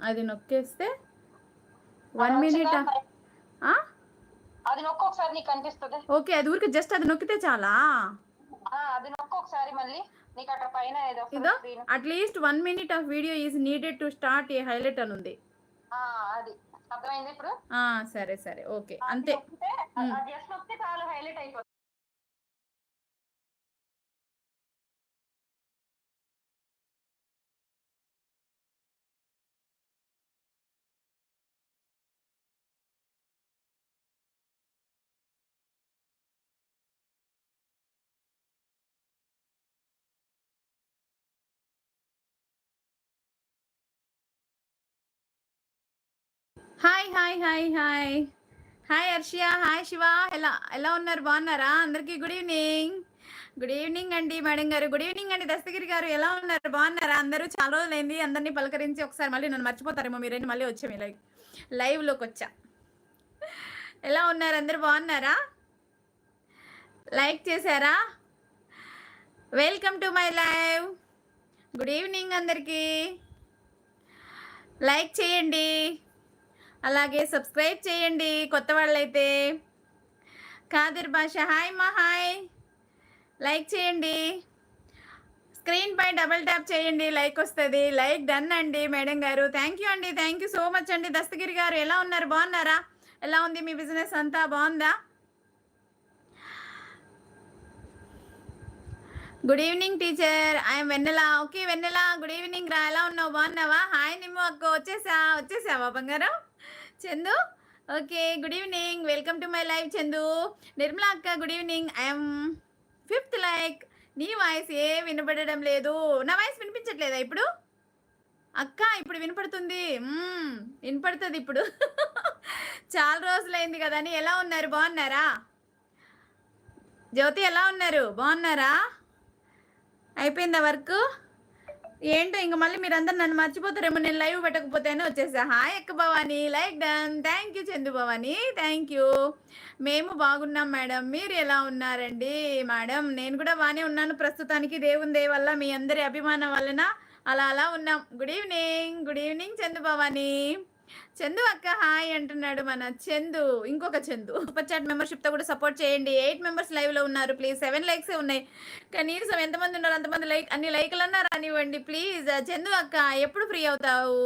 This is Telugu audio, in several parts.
అది నొక్కేస్తే అలా 1 మినిట్. వచ్చిందా? ఆ? అది నొక్కు ఒకసారి, నీకు కనిపిస్తుంది. ఓకే, అది ఊరికి జస్ట్ అది నొక్కితే చాలా. అది నొక్కు ఒకసారి, మళ్ళీ నీకు అక్కడ పైన ఏదో ఇదో screen. At least 1 minute of video is needed to start A highlight అని ఉంది. అది అర్థమైంది ఇప్పుడు. సరే సరే, ఓకే, అది అంతే. నొక్కితే, అది జస్ట్ నొక్కితే చాలు, హైలైట్ అయిపోతుంది. Hi hi hi hi hi Arshia, hi Shiva. ఎలా ఉన్నారు? బాగున్నారా? అందరికీ గుడ్ ఈవినింగ్. గుడ్ ఈవినింగ్ అండి మేడం గారు. గుడ్ ఈవినింగ్ అండి దస్తగిరి గారు. ఎలా ఉన్నారు? బాగున్నారా? అందరూ చాలా రోజులైంది అందరినీ పలకరించి. ఒకసారి మళ్ళీ నన్ను మర్చిపోతారేమో మీరేంటి, మళ్ళీ వచ్చా మీ లైవ్లోకి వచ్చా. ఎలా ఉన్నారు? అందరూ బాగున్నారా? లైక్ చేశారా? Welcome to my live. Good evening అందరికీ. లైక్ చేయండి, అలాగే సబ్స్క్రైబ్ చేయండి కొత్త వాళ్ళైతే. కాదిర్ భాష, హాయ్ మా హాయ్. లైక్ చేయండి, స్క్రీన్ పై డబుల్ ట్యాప్ చేయండి, లైక్ వస్తుంది. లైక్ డన్ అండి మేడం గారు. థ్యాంక్ యూ అండి, థ్యాంక్ యూ సో మచ్ అండి. దస్తగిరి గారు ఎలా ఉన్నారు? బాగున్నారా? ఎలా ఉంది మీ బిజినెస్ అంతా? బాగుందా? Good evening teacher, I'm Vennela. Okay Vennela, good evening రా. ఎలా ఉన్నావు? బాగున్నావా? హాయ్ నిమ్ము అక్క, వచ్చేసావా బంగారం? Chandu, okay, good evening, welcome to my live. Chandu, Nirmala అక్క, good evening. I'm 5th like. నీ వాయిస్ వినపడడం లేదు. నా వాయిస్ వినిపించట్లేదా ఇప్పుడు? అక్క ఇప్పుడు వినపడుతుంది, వినపడుతుంది ఇప్పుడు. చాలా రోజులైంది కదా అని. ఎలా ఉన్నారు? బాగున్నారా? జ్యోతి ఎలా ఉన్నారు? బాగున్నారా? అయిపోయిందా వర్క్? ఏంటో ఇంక మళ్ళీ మీరందరూ నన్ను మర్చిపోతారేమో నేను లైవ్ పెట్టకపోతేనే వచ్చేసా. హాయ్ అక్క Bhavani, like done. Thank you Chandu Bhavani, thank you. మేము బాగున్నాం మేడం, మీరు ఎలా ఉన్నారండి? మేడం నేను కూడా బాగానే ఉన్నాను ప్రస్తుతానికి, దేవుని దయ వల్ల, మీ అందరి అభిమానం వలన అలా ఉన్నాం. Good evening, good evening Chandu Bhavani. Chandu అక్క హాయ్ అంటున్నాడు మన చందు, ఇంకొక చందు. సూపర్ చాట్ మెంబర్షిప్తో కూడా సపోర్ట్ చేయండి. 8 మెంబర్స్ లైవ్లో ఉన్నారు, ప్లీజ్. 7 లైక్సే ఉన్నాయి, కనీసం ఎంతమంది ఉన్నారు అంతమంది అన్ని లైక్లన్నా రానివ్వండి ప్లీజ్. చందు అక్క ఎప్పుడు ఫ్రీ అవుతావు?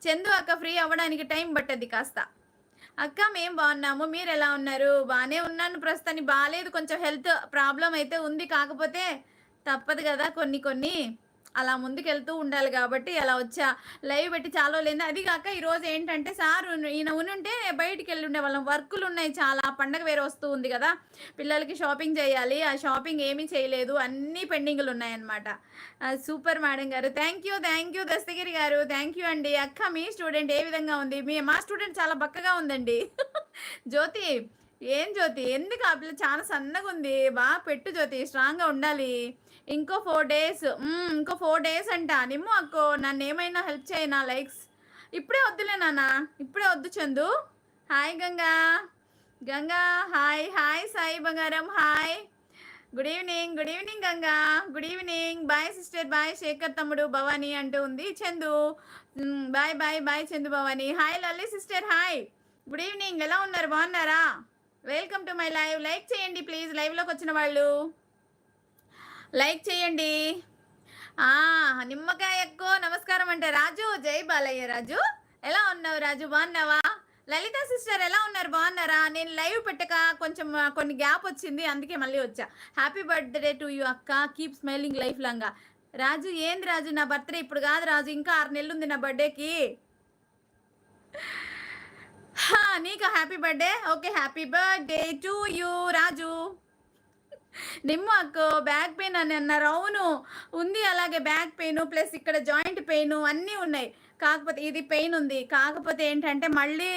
చందు అక్క ఫ్రీ అవ్వడానికి టైం పట్టద్ది కాస్త. అక్క మేము బాగున్నాము, మీరు ఎలా ఉన్నారు? బాగానే ఉన్నాను ప్రస్తుతానికి. బాగాలేదు, కొంచెం హెల్త్ ప్రాబ్లం అయితే ఉంది, కాకపోతే తప్పదు కదా, కొన్ని అలా ముందుకెళ్తూ ఉండాలి కాబట్టి అలా వచ్చా. లైవ్ పెట్టి చాలా లేదు. అది కాక ఈరోజు ఏంటంటే సార్ ఈయన ఉంటే బయటికి వెళ్ళి ఉండే వాళ్ళం. వర్కులు ఉన్నాయి చాలా, పండగ వేరే వస్తూ ఉంది కదా, పిల్లలకి షాపింగ్ చేయాలి. ఆ షాపింగ్ ఏమీ చేయలేదు, అన్నీ పెండింగ్లు ఉన్నాయన్నమాట. సూపర్ మేడం గారు, థ్యాంక్ యూ దస్తగిరి గారు, థ్యాంక్ యూ అండి. అక్క మీ స్టూడెంట్ ఏ విధంగా ఉంది? మా స్టూడెంట్ చాలా బక్కగా ఉందండి. జ్యోతి, ఏం జ్యోతి, ఎందుకు ఆ పిల్ల చాలా సన్నగా ఉంది? బాగా పెట్టు జ్యోతి, స్ట్రాంగ్గా ఉండాలి. ఇంకో 4 డేస్, ఇంకో 4 డేస్ అంట. నిమ్ము అక్కో నన్ను ఏమైనా హెల్ప్ చేయనా? లైక్స్ ఇప్పుడే వద్దులే నాన్న, ఇప్పుడే వద్దు Chandu. Hi Ganga hi. Hi Sai బంగారం hi. Good evening Ganga, good evening. Bye sister, bye Shekhar తమ్ముడు, భవానీ అంటూ ఉంది Chandu. Bye Chandu Bhavani. Hi Lalli sister, hi, good evening. ఎలా ఉన్నారు? బాగున్నారా? Welcome to my live. Like చేయండి ప్లీజ్, లైవ్లోకి వచ్చిన వాళ్ళు లైక్ చేయండి. నిమ్మకాయ ఎక్కువ నమస్కారం అంటే రాజు, జై బాలయ్య రాజు. ఎలా ఉన్నావు రాజు? బాగున్నావా? లలిత సిస్టర్ ఎలా ఉన్నారు? బాగున్నారా? నేను లైవ్ పెట్టక కొంచెం కొన్ని గ్యాప్ వచ్చింది, అందుకే మళ్ళీ వచ్చా. హ్యాపీ బర్త్డే టు యూ అక్క, కీప్ స్మైలింగ్ లైఫ్ లాంగా. రాజు ఏంది రాజు, నా బర్త్డే ఇప్పుడు కాదు రాజు, ఇంకా 6 నెలలు ఉంది నా బర్త్డేకి. నీకు happy birthday. Okay, happy birthday to you Raju. Nimmu అక్కో బ్యాక్ పెయిన్ అని అన్నారు. అవును ఉంది, అలాగే బ్యాక్ పెయిన్ ప్లస్ ఇక్కడ జాయింట్ పెయిన్ అన్నీ ఉన్నాయి. కాకపోతే ఇది పెయిన్ ఉంది, కాకపోతే ఏంటంటే మళ్ళీ